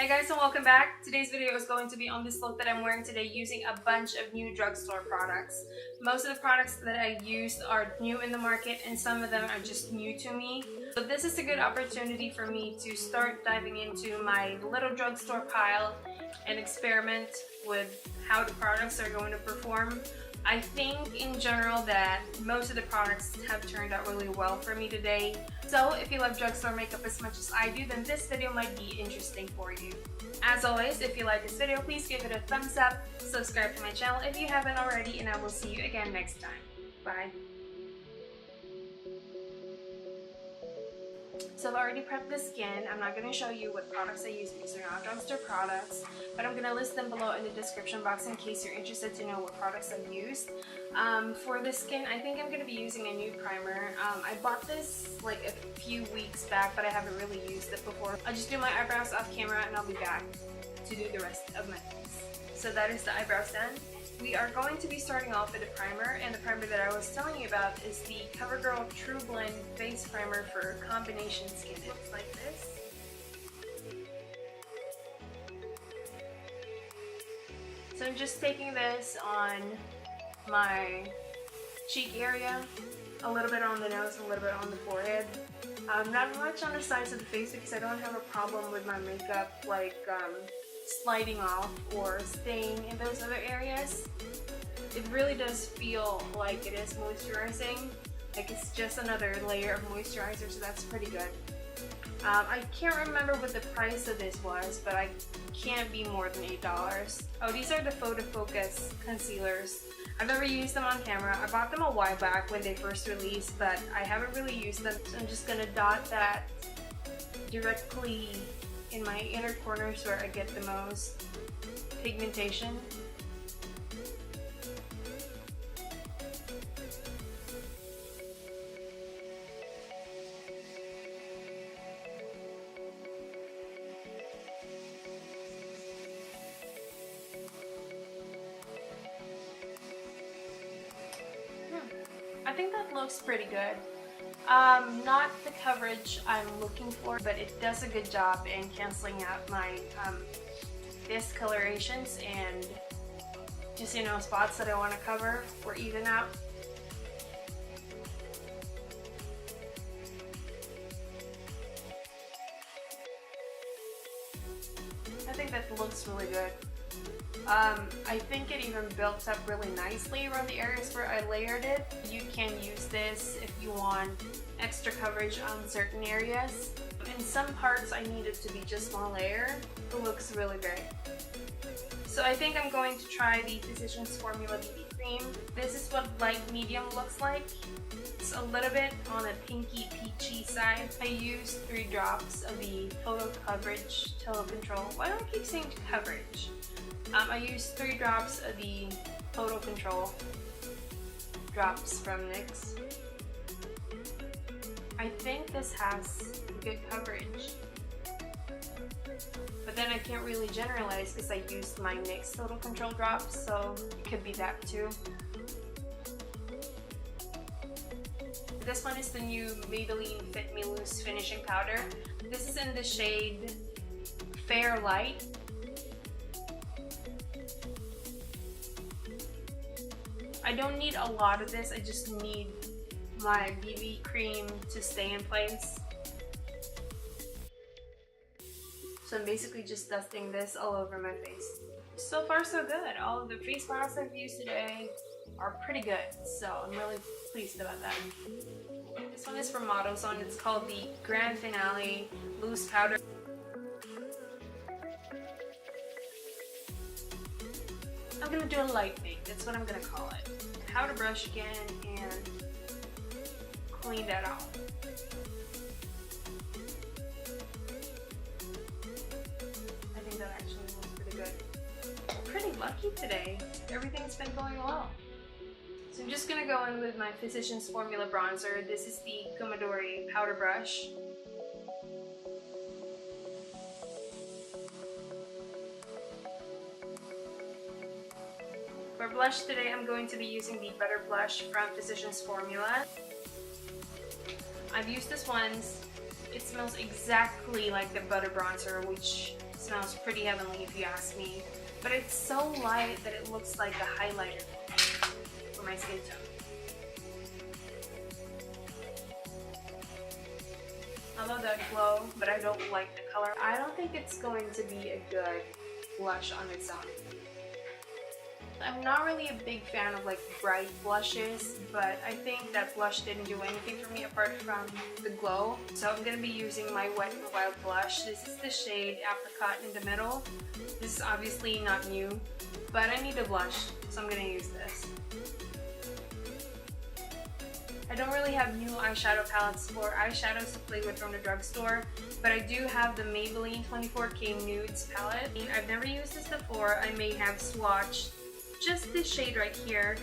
Hey guys, and welcome back. Today's video is going to be on this look that I'm wearing today using a bunch of new drugstore products. Most of the products that I used are new in the market and some of them are just new to me. So this is a good opportunity for me to start diving into my little drugstore pile and experiment with how the products are going to perform. I think in general that most of the products have turned out really well for me today. So if you love drugstore makeup as much as I do, then this video might be interesting for you. As always, if you like this video, please give it a thumbs up, subscribe to my channel if you haven't already, and I will see you again next time. Bye. So I've already prepped the skin. I'm not going to show you what products I use because they're not drugstore products, but I'm going to list them below in the description box in case you're interested to know what products I've used. For the skin, I think I'm going to be using a new primer. I bought this like a few weeks back, but I haven't really used it before. I'll just do my eyebrows off camera and I'll be back to do the rest of my face. So that is the eyebrows done. We are going to be starting off with a primer, and the primer that I was telling you about is the Covergirl TruBlend Face Primer for combination skin. It looks like this. So I'm just taking this on my cheek area, a little bit on the nose, a little bit on the forehead. Not much on the sides of the face because I don't have a problem with my makeup like sliding off or staying in those other areas. It really does feel like it is moisturizing, like it's just another layer of moisturizer, so that's pretty good. I can't remember what the price of this was, but I can't be more than $8. Oh, these are the Photo Focus concealers. I've never used them on camera. I bought them a while back when they first released, but I haven't really used them, so I'm just gonna dot that directly in my inner corners where I get the most pigmentation. I think that looks pretty good. Not the coverage I'm looking for, but it does a good job in canceling out my discolorations and just, you know, spots that I want to cover or even out. I think that looks really good. I think it even built up really nicely around the areas where I layered it. You can use this if you want extra coverage on certain areas. In some parts I need it to be just one layer. It looks really great. So I think I'm going to try the Physicians Formula BB Cream. This is what light medium looks like. It's a little bit on the pinky peachy side. I used 3 drops of the Photo Coverage Total Control. Why do I keep saying coverage? I used 3 drops of the Photo Control drops from NYX. I think this has good coverage, but then I can't really generalize because I used my NYX Total Control drops, so it could be that too. This one is the new Maybelline Fit Me Loose Finishing Powder. This is in the shade Fair Light. I don't need a lot of this, I just need my BB cream to stay in place. So I'm basically just dusting this all over my face. So far so good. All of the face products I've used today are pretty good, so I'm really pleased about that. This one is from AutoZone. It's called the Grand Finale Loose Powder. I'm gonna do a light bake, that's what I'm gonna call it. Powder brush again and clean that off. I think that actually looks pretty good. Pretty lucky today. Everything's been going well. So I'm just gonna go in with my Physicians Formula bronzer. This is the Kumadori powder brush. For blush today, I'm going to be using the Butter Blush from Physicians Formula. I've used this once. It smells exactly like the butter bronzer, which It smells pretty heavenly if you ask me. But it's so light that it looks like a highlighter for my skin tone. I love that glow, but I don't like the color. I don't think it's going to be a good blush on its own. I'm not really a big fan of like bright blushes, but I think that blush didn't do anything for me apart from the glow. So I'm going to be using my Wet n Wild blush. This is the shade Apri-cot in the middle. This is obviously not new, but I need a blush, so I'm going to use this. I don't really have new eyeshadow palettes or eyeshadows to play with from the drugstore, but I do have the Maybelline 24K Nudes palette. I've never used this before. I may have swatched just this shade right here,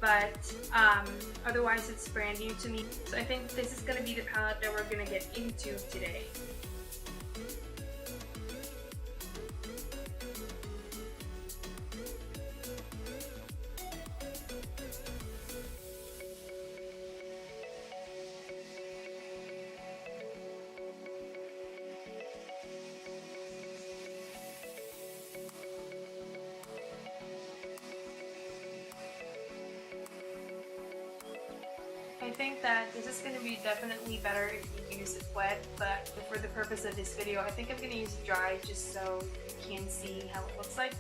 but otherwise it's brand new to me. So I think this is going to be the palette that we're going to get into today. I think that this is going to be definitely better if you use it wet, but for the purpose of this video, I think I'm going to use it dry just so you can see how it looks like.